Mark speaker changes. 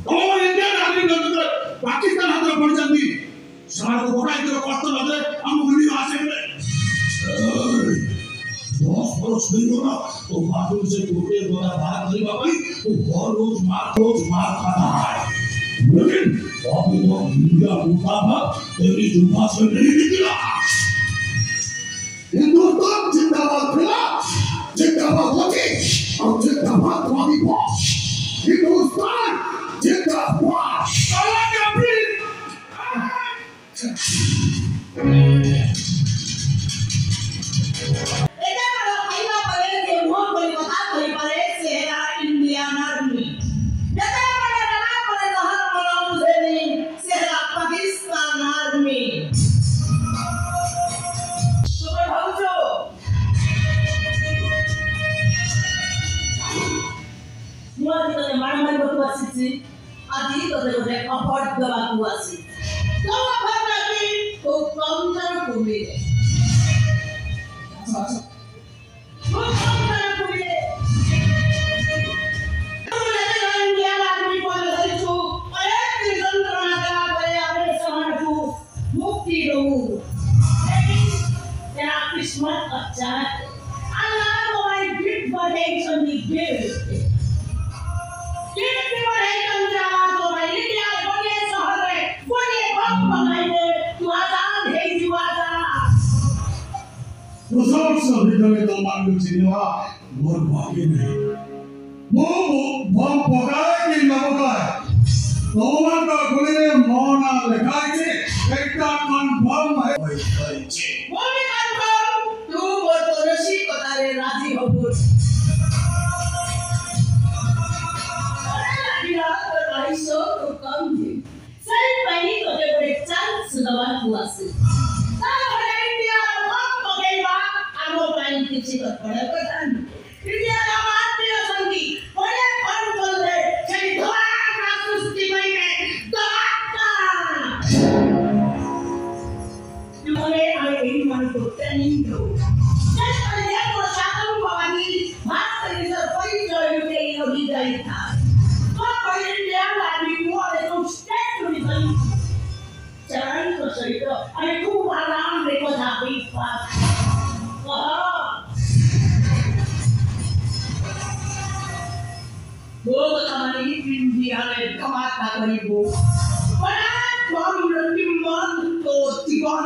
Speaker 1: और इंडिया नागरिक पाकिस्तान हाथ में पड़ जाती समाज को बोला इधर कष्ट लगे हम उन्हीं आसे में बहुत बड़ा नहीं होना तो मालूम से टूटे बोला बात नहीं बाबा तो हर रोज मार खाता है लेकिन अभी तो इंडिया मुताबिक तेरी जुम्मा से नहीं निकला हिंदुस्तान जिंदाबाद फिला जिंदाबाद होगी और जिंदाबाद वाली बात हिंदुस्तान जिंदाबाद साला कभी
Speaker 2: Adi to the afford the vacuasi. So apparently, who comes out to me? Who comes out to me? Christmas attack. Allah know I did what I only did.
Speaker 1: Dengan itu mandu siniwa berbagi nih. Mau bom pokai ni nabokai. Orang tak boleh mana lekai ni. Kita kan bom hai.
Speaker 2: Boleh kan bom? Tu betul nasi kota razi hobur. Dia teraiso tu kamji. Saya pani tu dia boleh chance dalam kuasa. किसी को पढ़ा पता नहीं India का भारतीय संगी बड़े fun बोल रहे चली धोआ का सुस्ती में दबाता तुम्हारे आए इन मन को ट्रेनिंग दो जैसे पहले को शासन भवानी बात करने से कोई जोड़ के ये होगी जाई था तो कोई इंडिया वाली वो है तो स्टेट में निकली चरण तो सही तो अरे खूब आराम देखो था बीच पास Bola kami India le kamata karibu. Pada kami lebih mantu tiba